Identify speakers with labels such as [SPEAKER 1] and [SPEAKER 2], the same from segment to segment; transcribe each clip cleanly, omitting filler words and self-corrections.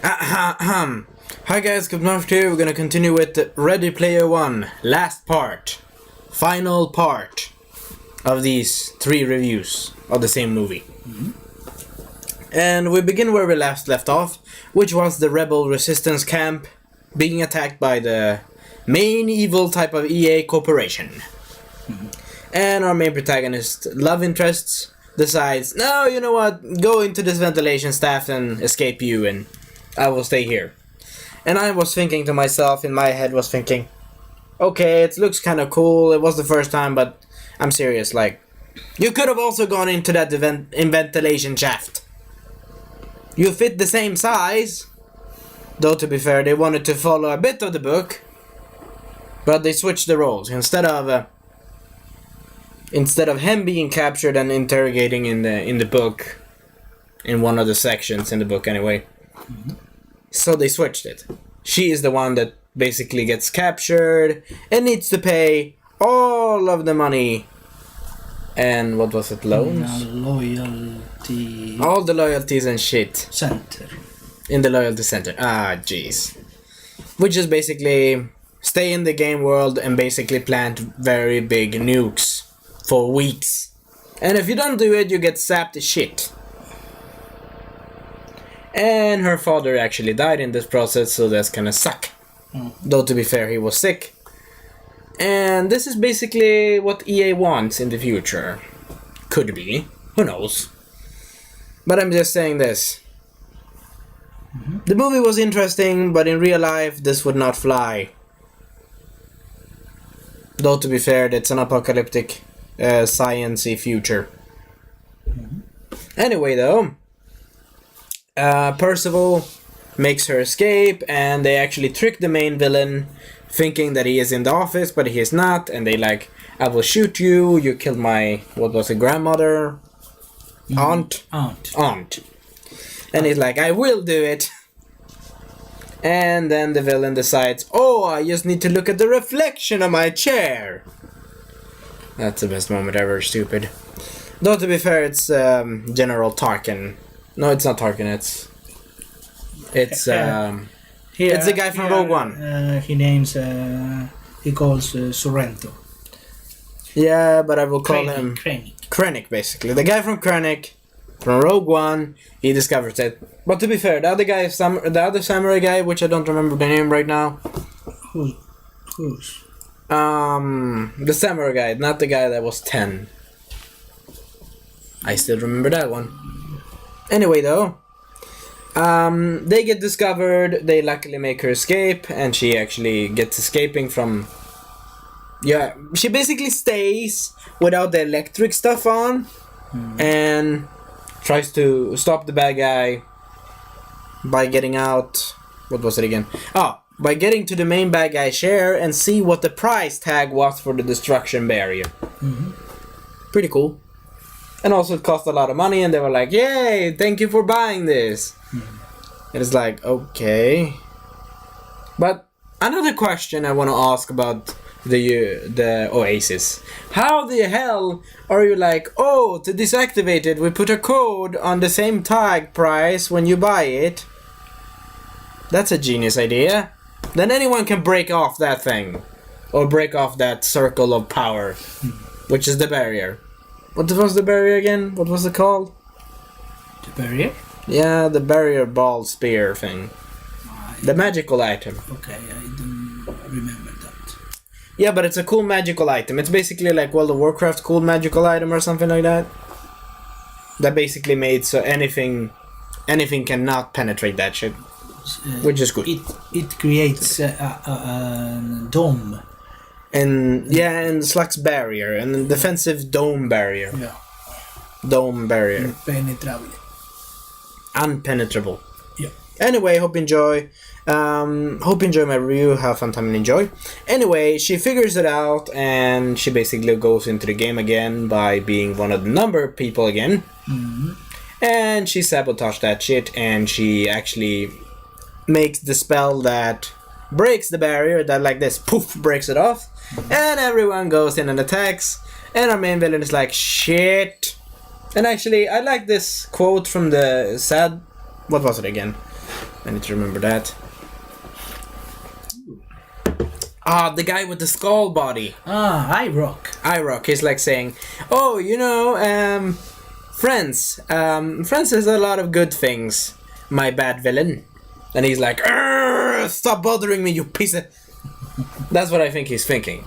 [SPEAKER 1] Ahem. Hi guys, Kupnarft here. We're gonna continue with Ready Player One, last part, final part of these 3 reviews of the same movie. And we begin where we last left off, which was the rebel resistance camp being attacked by the main evil type of EA corporation. And our main protagonist, love interests, decides, no, you know what, go into this ventilation shaft and escape you, and I will stay here. And I was thinking to myself, in my head was thinking, okay, it looks kind of cool, it was the first time, but I'm serious, like, you could have also gone into that ventilation shaft. You fit the same size, though to be fair, they wanted to follow a bit of the book, but they switched the roles. Instead of him being captured and interrogating in the book, in one of the sections in the book anyway, so they switched it. She is the one that basically gets captured and needs to pay all of the money. And what was it, loans?
[SPEAKER 2] Loyalty
[SPEAKER 1] All the loyalties and shit
[SPEAKER 2] center.
[SPEAKER 1] in the loyalty center. Ah, jeez. Which is basically stay in the game world and basically plant very big nukes for weeks. And if you don't do it, you get sapped to shit. And her father actually died in this process, so that's gonna suck. Though to be fair, he was sick. And this is basically what EA wants in the future. Could be. Who knows? But I'm just saying this. The movie was interesting, but in real life, this would not fly. Though to be fair, it's an apocalyptic, science-y future. Anyway, though, Percival makes her escape, and they actually trick the main villain, thinking that he is in the office, but he is not, and they like, I will shoot you, you killed my, what was it, grandmother? Aunt. And he's like, I will do it. And then the villain decides, oh, I just need to look at the reflection of my chair. That's the best moment ever, stupid. Though to be fair, it's General Tarkin. No, it's not Tarkin, it's the guy from Rogue One.
[SPEAKER 2] He calls Sorrento.
[SPEAKER 1] Yeah, but I will call him Krennic, basically. The guy from Krennic, from Rogue One, he discovers it. But to be fair, the other samurai guy, which I don't remember the name right now.
[SPEAKER 2] Who's?
[SPEAKER 1] The samurai guy, not the guy that was 10. I still remember that one. Anyway, though, they get discovered, they luckily make her escape, and she actually gets escaping from... Yeah, she basically stays without the electric stuff on, and tries to stop the bad guy by getting out... What was it again? By getting to the main bad guy's share and see what the price tag was for the destruction barrier. Pretty cool. And also it cost a lot of money, and they were like, yay, thank you for buying this. And it's like, okay. But another question I want to ask about the Oasis. How the hell are you like, oh, to deactivate it, we put a code on the same tag price when you buy it? That's a genius idea. Then anyone can break off that thing. Or break off that circle of power, which is the barrier. What was the barrier again? What was it called?
[SPEAKER 2] The barrier?
[SPEAKER 1] Yeah, the barrier ball spear thing. The magical item.
[SPEAKER 2] Okay, I don't remember that.
[SPEAKER 1] Yeah, but it's a cool magical item. It's basically like World of Warcraft cool magical item or something like that. That basically made so anything cannot penetrate that shit. Which is good.
[SPEAKER 2] It creates a dome.
[SPEAKER 1] And Slug's barrier, and a defensive dome barrier.
[SPEAKER 2] Yeah.
[SPEAKER 1] Dome barrier.
[SPEAKER 2] Impenetrable.
[SPEAKER 1] Unpenetrable.
[SPEAKER 2] Yeah.
[SPEAKER 1] Anyway, hope you enjoy. Hope you enjoy my review. Have fun time and enjoy. Anyway, she figures it out, and she basically goes into the game again by being one of the number people again. And she sabotaged that shit, and she actually makes the spell that breaks the barrier, that like this, poof, breaks it off. And everyone goes in and attacks, and our main villain is like, shit. And actually, I like this quote from the what was it again? I need to remember that. Ah, the guy with the skull body.
[SPEAKER 2] IROC.
[SPEAKER 1] IROC is like saying, oh, you know, Friends. Friends has a lot of good things, my bad villain. And he's like, stop bothering me, you piece of... That's what I think he's thinking.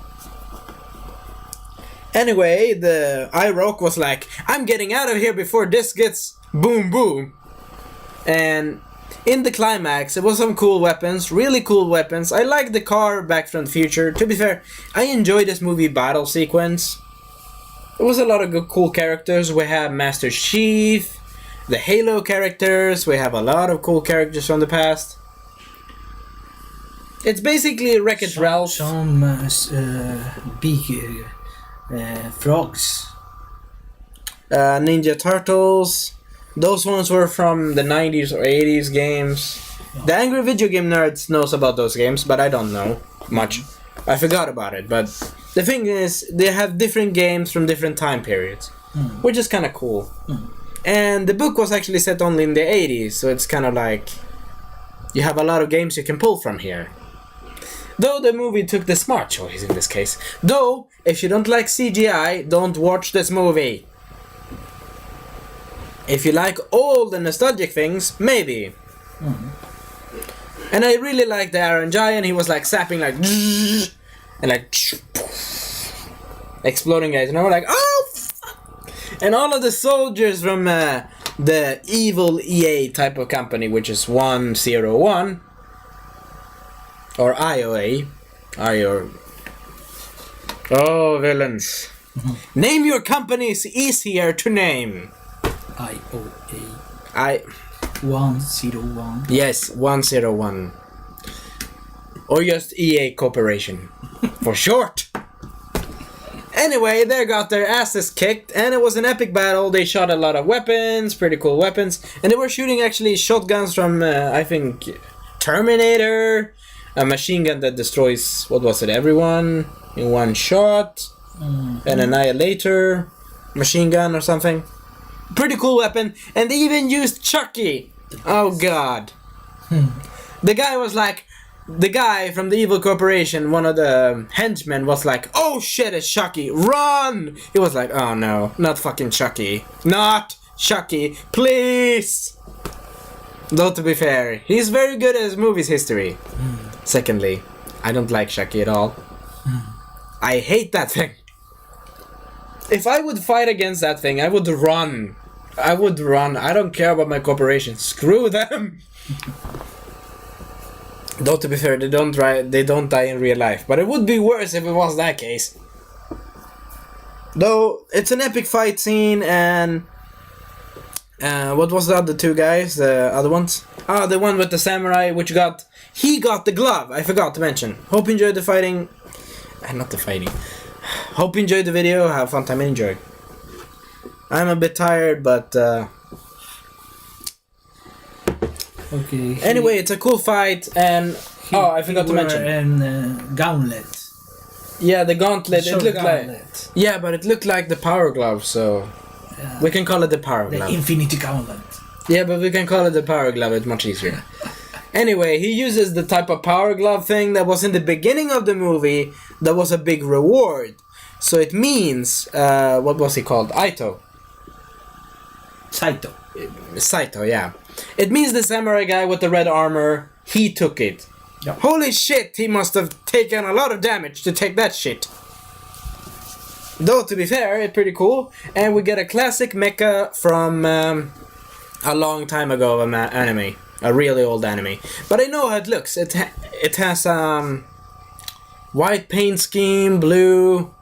[SPEAKER 1] Anyway, the IROC was like, I'm getting out of here before this gets boom boom. And in the climax, it was some cool weapons, really cool weapons. I like the car Back from the Future. To be fair, I enjoyed this movie battle sequence. It was a lot of good, cool characters. We have Master Chief, the Halo characters. We have a lot of cool characters from the past. It's basically Wreck-It Ralph.
[SPEAKER 2] Some big frogs.
[SPEAKER 1] Ninja Turtles. Those ones were from the 90s or 80s games. The Angry Video Game Nerds knows about those games, but I don't know much. I forgot about it, but the thing is, they have different games from different time periods, which is kind of cool. And the book was actually set only in the 80s, so it's kind of like you have a lot of games you can pull from here. Though the movie took the smart choice in this case. Though, if you don't like CGI, don't watch this movie. If you like old and nostalgic things, maybe. And I really liked the Iron Giant. He was like sapping like and like exploding guys, and I was like, oh fuck! And all of the soldiers from the evil EA type of company, which is 101 or IOA, oh villains. Name your companies easier to name.
[SPEAKER 2] IOA 101.
[SPEAKER 1] Yes, 101. Or just EA Corporation. For short. Anyway, they got their asses kicked, and it was an epic battle. They shot a lot of weapons, pretty cool weapons. And they were shooting actually shotguns from, I think, Terminator. A machine gun that destroys, what was it, everyone in one shot. An Annihilator machine gun or something. Pretty cool weapon, and they even used Chucky. Oh god. The guy was like, the guy from the evil corporation, one of the henchmen was like, oh shit, it's Chucky, run! He was like, oh no, not fucking Chucky. Not Chucky, please! Though to be fair, he's very good at his movie's history. Secondly, I don't like Chucky at all. I hate that thing. If I would fight against that thing, I would run. I would run. I don't care about my corporation. Screw them. Though to be fair, they don't die in real life. But it would be worse if it was that case. Though it's an epic fight scene, and what was the other two guys? The other ones? Ah, the one with the samurai, he got the glove. I forgot to mention. Hope you enjoyed the fighting. Not the fighting. Hope you enjoyed the video. Have fun time and enjoy. I'm a bit tired, but
[SPEAKER 2] okay.
[SPEAKER 1] Anyway, it's a cool fight, and I forgot to mention.
[SPEAKER 2] Gauntlet.
[SPEAKER 1] Yeah, the gauntlet. It looked
[SPEAKER 2] gauntlet.
[SPEAKER 1] like but it looked like the power glove, so we can call it the power glove.
[SPEAKER 2] The Infinity Gauntlet.
[SPEAKER 1] Yeah, but we can call it the power glove. It's much easier. Anyway, he uses the type of power glove thing that was in the beginning of the movie. That was a big reward. So it means, what was he called? Saito, yeah. It means the samurai guy with the red armor, he took it.
[SPEAKER 2] Yep.
[SPEAKER 1] Holy shit, he must have taken a lot of damage to take that shit. Though, to be fair, it's pretty cool. And we get a classic mecha from a long time ago of an anime. A really old anime. But I know how it looks. It has white paint scheme, blue,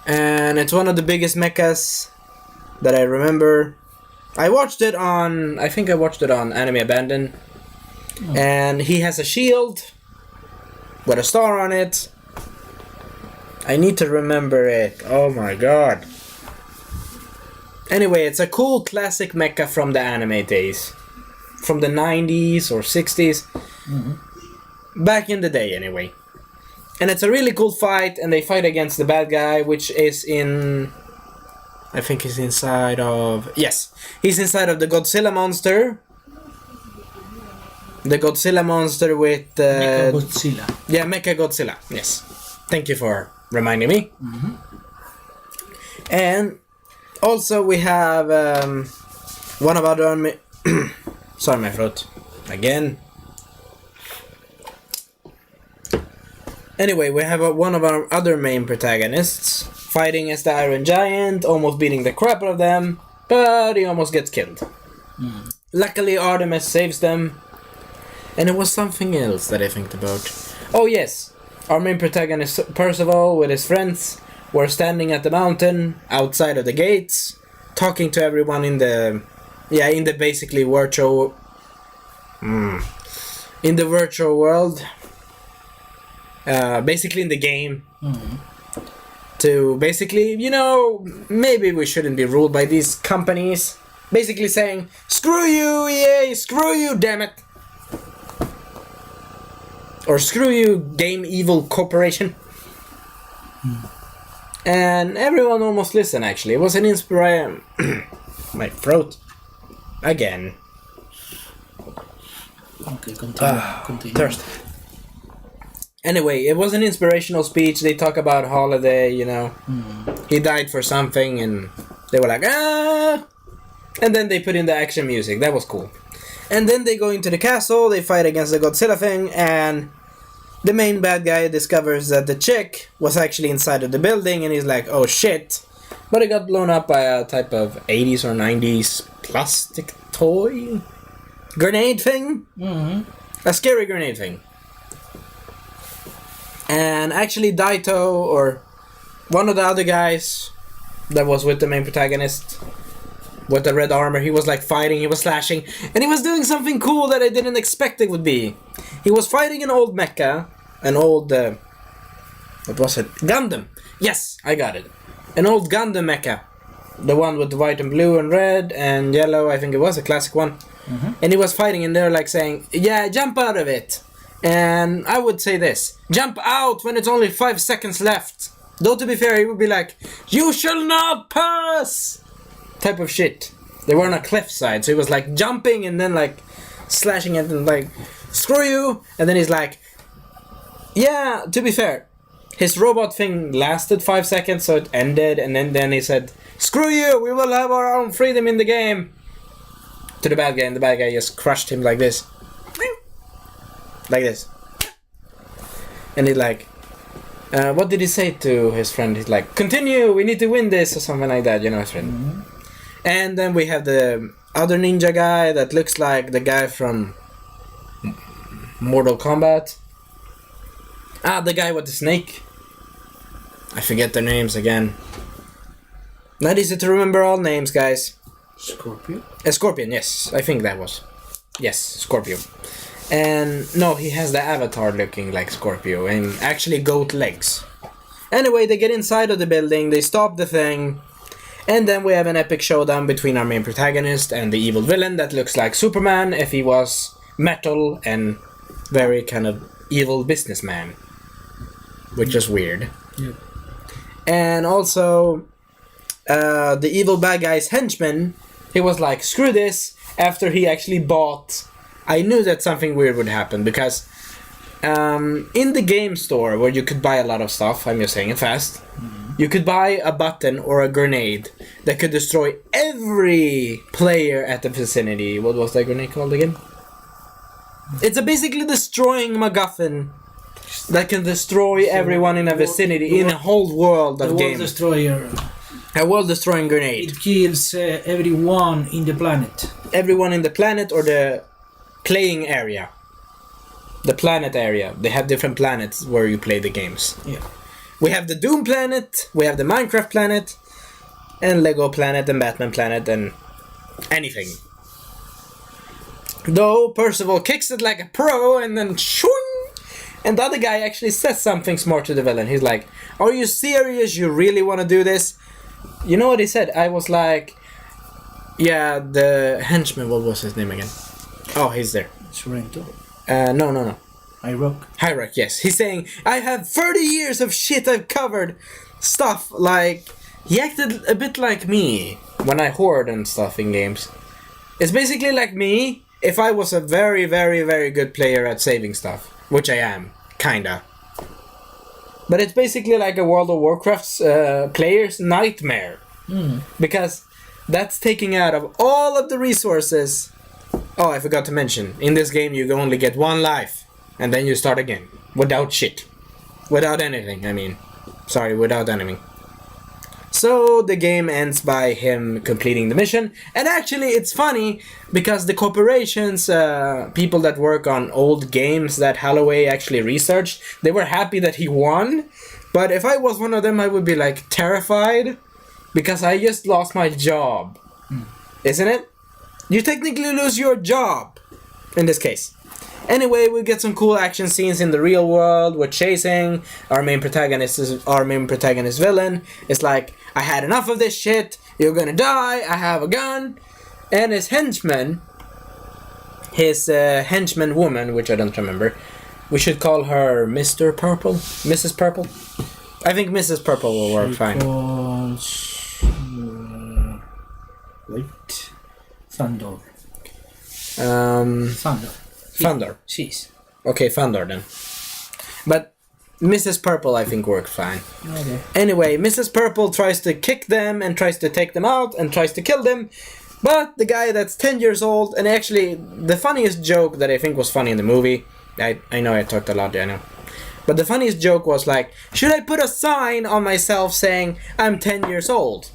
[SPEAKER 1] and it's one of the biggest mechas that I remember. I think I watched it on Anime Abandon. And he has a shield with a star on it. I need to remember it. Oh my god. Anyway, it's a cool classic mecha from the anime days. From the 90s or 60s. Back in the day, anyway. And it's a really cool fight, and they fight against the bad guy, which is in... I think he's inside of... Yes, he's inside of the Godzilla monster. the Godzilla monster with
[SPEAKER 2] Mechagodzilla.
[SPEAKER 1] yeah, Mecha Godzilla. Yes, thank you for reminding me. And also we have one of our sorry, my throat again. Anyway, we have one of our other main protagonists fighting as the Iron Giant, almost beating the crap out of them, but he almost gets killed. Luckily, Artemis saves them, and it was something else that I think about. Oh yes, our main protagonist Percival with his friends were standing at the mountain outside of the gates, talking to everyone in the basically virtual in the virtual world. Basically in the game, to basically, maybe we shouldn't be ruled by these companies. Basically saying, screw you, EA, screw you, damn it. Or screw you, Game Evil Corporation. And everyone almost listened, actually. It was an inspiration. My throat. Again.
[SPEAKER 2] Okay, continue.
[SPEAKER 1] Thirst. Anyway, it was an inspirational speech. They talk about Holiday, He died for something, and they were like, ah! And then they put in the action music. That was cool. And then they go into the castle, they fight against the Godzilla thing, and the main bad guy discovers that the chick was actually inside of the building, and he's like, oh shit. But it got blown up by a type of 80s or 90s plastic toy grenade thing. A scary grenade thing. And actually Daito, or one of the other guys that was with the main protagonist with the red armor, he was like fighting, he was slashing, and he was doing something cool that I didn't expect it would be. He was fighting an old mecha, an old what was it? Gundam. Yes, I got it. An old Gundam mecha. The one with the white and blue and red and yellow, I think it was a classic one. And he was fighting, and they're like saying, yeah, jump out of it. And I would say this, jump out when it's only 5 seconds left. Though to be fair, he would be like, you shall not pass! Type of shit. They were on a cliffside, so he was like jumping and then like slashing it and like, screw you! And then he's like, yeah, to be fair, his robot thing lasted 5 seconds, so it ended, and then he said, screw you, we will have our own freedom in the game! To the bad guy, and the bad guy just crushed him like this. Like this. And he's like, what did he say to his friend? He's like, continue, we need to win this, or something like that, his friend. And then we have the other ninja guy that looks like the guy from Mortal Kombat. The guy with the snake. I forget their names again. Not easy to remember all names, guys.
[SPEAKER 2] Scorpion?
[SPEAKER 1] Scorpion, yes. I think that was. Yes, Scorpio. And no, he has the avatar looking like Scorpio and actually goat legs. Anyway, they get inside of the building, they stop the thing, and then we have an epic showdown between our main protagonist and the evil villain that looks like Superman if he was metal and very kind of evil businessman. Which is weird.
[SPEAKER 2] Yeah.
[SPEAKER 1] And also, the evil bad guy's henchman, he was like, screw this, after he actually bought... I knew that something weird would happen, because in the game store where you could buy a lot of stuff, I'm just saying it fast, you could buy a button or a grenade that could destroy every player at the vicinity. What was that grenade called again? It's basically destroying MacGuffin that can destroy everyone in a vicinity, in a whole world of games.
[SPEAKER 2] World Destroyer.
[SPEAKER 1] A world-destroying grenade.
[SPEAKER 2] It kills everyone in the planet.
[SPEAKER 1] Everyone in the planet or the playing area. The planet area. They have different planets where you play the games.
[SPEAKER 2] Yeah.
[SPEAKER 1] We have the Doom planet, we have the Minecraft planet, and Lego planet, and Batman planet, and anything. Though Percival kicks it like a pro, and then shooing, and the other guy actually says something smart to the villain. He's like, are you serious? You really want to do this? You know what he said? I was like, yeah, the henchman, what was his name again? Oh, he's there.
[SPEAKER 2] Sorrento.
[SPEAKER 1] No.
[SPEAKER 2] Hyrock,
[SPEAKER 1] yes. He's saying, I have 30 years of shit I've covered. Stuff like... He acted a bit like me when I hoard and stuff in games. It's basically like me, if I was a very, very, very good player at saving stuff, which I am, kinda. But it's basically like a World of Warcraft's player's nightmare. Because that's taking out of all of the resources. Oh, I forgot to mention, in this game you only get one life, and then you start again. Without shit. Without anything, I mean. Sorry, without anything. So the game ends by him completing the mission. And actually it's funny, because the corporations, people that work on old games that Holloway actually researched, they were happy that he won. But if I was one of them, I would be like terrified, because I just lost my job. Isn't it? You technically lose your job in this case. Anyway, we get some cool action scenes in the real world. We're chasing our main protagonist villain. It's like, I had enough of this shit. You're gonna die. I have a gun. And his henchman woman, which I don't remember. We should call her Mr. Purple, Mrs. Purple. I think Mrs. Purple will work fine.
[SPEAKER 2] Wait, Thunder.
[SPEAKER 1] Thunder.
[SPEAKER 2] She's.
[SPEAKER 1] Okay, Thunder then. But Mrs. Purple I think worked fine.
[SPEAKER 2] Okay.
[SPEAKER 1] Anyway, Mrs. Purple tries to kick them and tries to take them out and tries to kill them. But the guy that's 10 years old, and actually the funniest joke that I think was funny in the movie, I know I talked a lot, I know. But the funniest joke was like, should I put a sign on myself saying I'm 10 years old?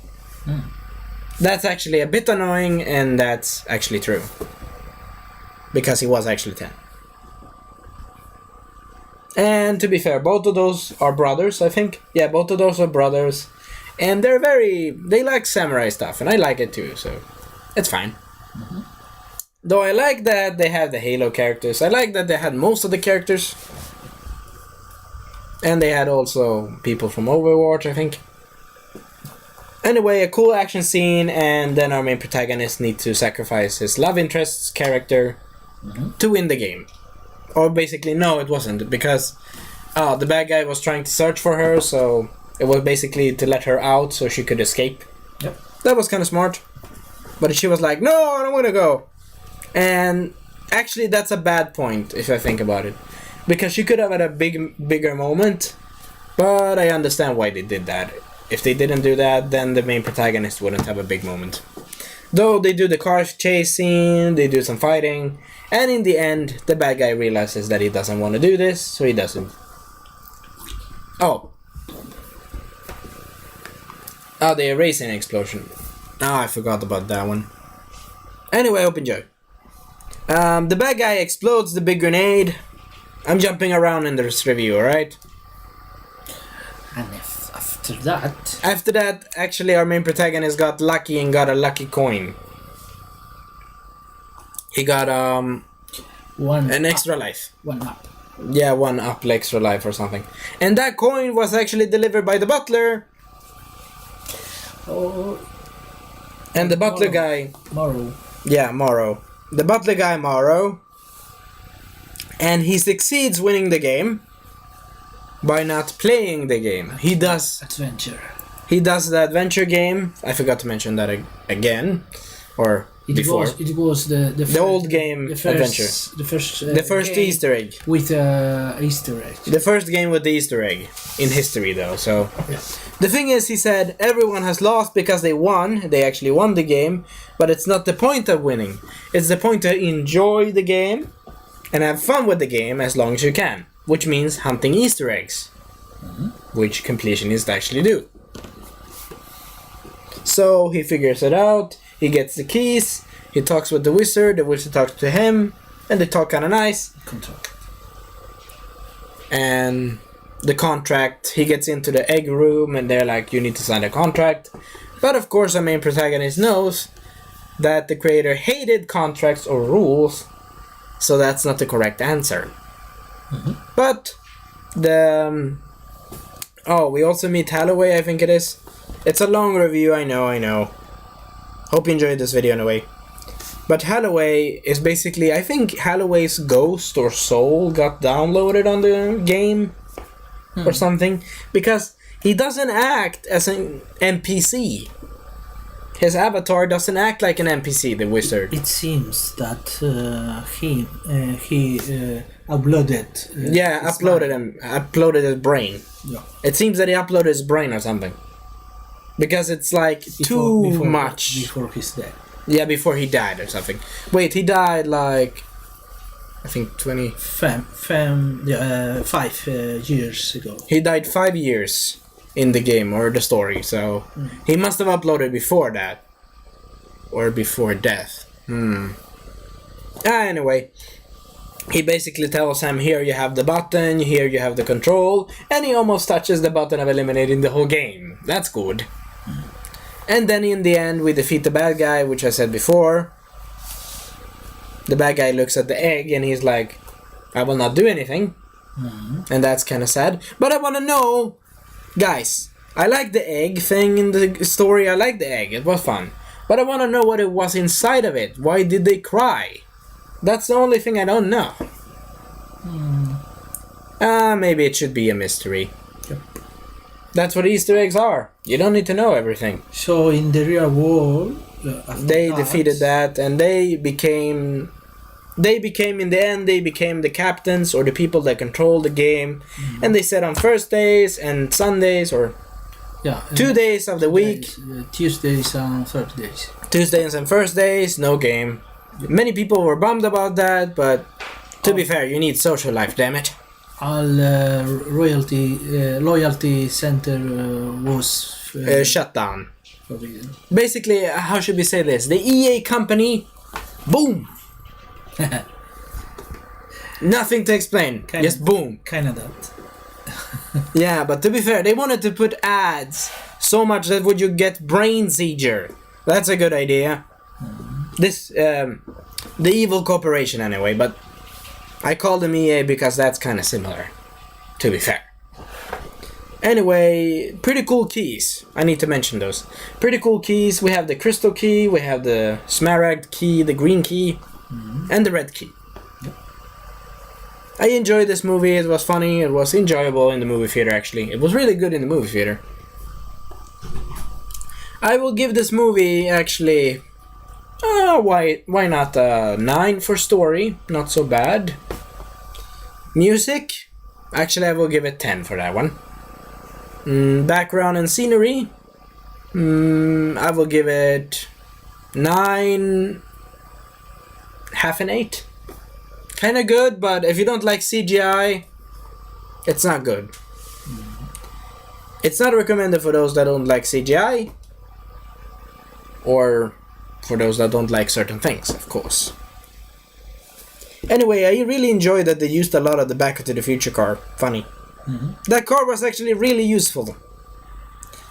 [SPEAKER 1] That's actually a bit annoying, and that's actually true. Because he was actually 10. And to be fair, both of those are brothers, I think. Yeah, both of those are brothers. And they like samurai stuff, and I like it too, so it's fine. Though I like that they have the Halo characters. I like that they had most of the characters. And they had also people from Overwatch, I think. Anyway, a cool action scene, and then our main protagonist needs to sacrifice his love interest's character to win the game. Or basically, no, it wasn't, because the bad guy was trying to search for her, so it was basically to let her out so she could escape.
[SPEAKER 2] Yep.
[SPEAKER 1] That was kind of smart. But she was like, no, I don't want to go. And actually, that's a bad point, if I think about it. Because she could have had a bigger moment, but I understand why they did that. If they didn't do that, then the main protagonist wouldn't have a big moment. Though they do the car chase scene, they do some fighting, and in the end, the bad guy realizes that he doesn't want to do this, so he doesn't. Oh, the erasing explosion. Oh, I forgot about that one. Anyway, hope you enjoy. The bad guy explodes the big grenade. I'm jumping around in this review, alright?
[SPEAKER 2] And after that,
[SPEAKER 1] actually, our main protagonist got lucky and got a lucky coin. He got an extra life.
[SPEAKER 2] 1 up.
[SPEAKER 1] Yeah, 1 up extra life or something. And that coin was actually delivered by the butler.
[SPEAKER 2] Oh.
[SPEAKER 1] And the butler guy...
[SPEAKER 2] Morrow.
[SPEAKER 1] Yeah, Morrow. The butler guy, Morrow. And he succeeds winning the game by not playing the game. He does...
[SPEAKER 2] Adventure.
[SPEAKER 1] He does the adventure game. I forgot to mention that again. Or before.
[SPEAKER 2] It was the
[SPEAKER 1] old game adventure. The first
[SPEAKER 2] game
[SPEAKER 1] Easter egg.
[SPEAKER 2] with Easter egg.
[SPEAKER 1] The first game with the Easter egg. In history, though, so...
[SPEAKER 2] Yeah.
[SPEAKER 1] The thing is, he said, everyone has lost because they won. They actually won the game. But it's not the point of winning. It's the point to enjoy the game and have fun with the game as long as you can. Which means hunting Easter eggs. Which completionists actually do. So he figures it out. He gets the keys. He talks with the wizard talks to him. And they talk kinda nice.
[SPEAKER 2] Contract.
[SPEAKER 1] And the contract, he gets into the egg room and they're like, you need to sign a contract. But of course our main protagonist knows that the creator hated contracts or rules, so that's not the correct answer. But the we also meet Holloway, I think it is. It's a long review, I know. Hope you enjoyed this video anyway. But Holloway is basically, I think Holloway's ghost or soul got downloaded on the game or something, because he doesn't act as an NPC. His avatar doesn't act like an NPC, the wizard.
[SPEAKER 2] It seems that he uploaded.
[SPEAKER 1] Uploaded his brain.
[SPEAKER 2] Yeah.
[SPEAKER 1] It seems that he uploaded his brain or something. Because it's like too much.
[SPEAKER 2] Before his death.
[SPEAKER 1] Yeah, before he died or something. Wait, he died like, I think
[SPEAKER 2] 5 years ago.
[SPEAKER 1] He died 5 years in the game or the story, so he must have uploaded before that. Or before death. Anyway, he basically tells him, here you have the button, here you have the control, and he almost touches the button of eliminating the whole game. That's good. And then in the end, we defeat the bad guy, which I said before. The bad guy looks at the egg and he's like, I will not do anything. And that's kind of sad. But I want to know, guys, I like the egg thing in the story. I like the egg. It was fun. But I want to know what it was inside of it. Why did they cry? That's the only thing I don't know. Maybe it should be a mystery.
[SPEAKER 2] Yep.
[SPEAKER 1] That's what Easter eggs are. You don't need to know everything.
[SPEAKER 2] So in the real world,
[SPEAKER 1] they defeated that, and they became in the end, they became the captains or the people that control the game. And they said on Thursdays and Sundays or 2 days of the week,
[SPEAKER 2] Tuesdays and Thursdays.
[SPEAKER 1] Tuesdays and Thursdays, no game. Many people were bummed about that, but to be fair, you need social life, damn it.
[SPEAKER 2] All loyalty center was
[SPEAKER 1] shut down.
[SPEAKER 2] forbidden.
[SPEAKER 1] Basically, how should we say this? The EA company, boom! Nothing to explain, just boom.
[SPEAKER 2] Kind of that.
[SPEAKER 1] Yeah, but to be fair, they wanted to put ads so much that would you get brain seizure. That's a good idea. This, the evil corporation anyway, but I call them EA because that's kind of similar, to be fair. Anyway, pretty cool keys. I need to mention those. Pretty cool keys. We have the crystal key, we have the smaragd key, the green key, and the red key. I enjoyed this movie. It was funny. It was enjoyable in the movie theater, actually. It was really good in the movie theater. I will give this movie, actually... why not 9 for story? Not so bad. Music? Actually, I will give it 10 for that one. Background and scenery? I will give it 9... half an 8. Kinda good, but if you don't like CGI, it's not good. It's not recommended for those that don't like CGI, or for those that don't like certain things, of course. Anyway, I really enjoyed that they used a lot of the Back to the Future car. Funny. That car was actually really useful.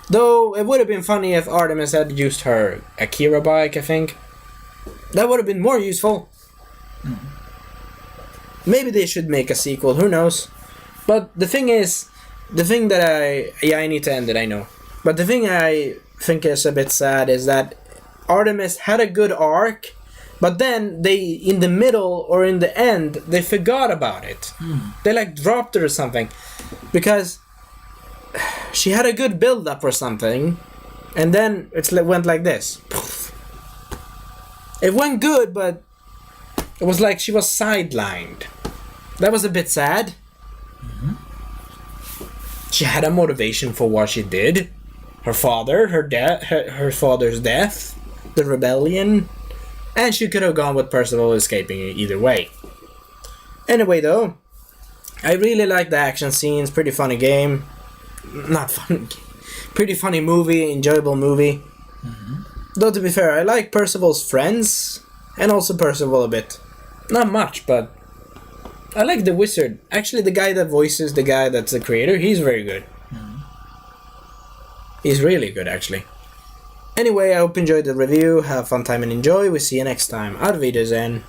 [SPEAKER 1] Though, it would have been funny if Artemis had used her Akira bike, I think. That would have been more useful. Maybe they should make a sequel, who knows. But the thing is, I need to end it, I know. But the thing I think is a bit sad is that Artemis had a good arc, but then they, in the middle or in the end, they forgot about it. They like dropped it or something. Because she had a good build-up or something, and then it went like this. It went good, but it was like she was sidelined. That was a bit sad. She had a motivation for what she did. Her father, her father's death, the rebellion, and she could have gone with Percival escaping either way. Anyway, though, I really like the action scenes. Pretty funny game. Not fun. Pretty funny movie. Enjoyable movie. Though, to be fair, I like Percival's friends, and also Percival a bit. Not much, but I like the wizard. Actually, the guy that voices the guy that's the creator, he's very good. He's really good, actually. Anyway, I hope you enjoyed the review. Have fun time and enjoy. We'll see you next time. Auf Wiedersehen.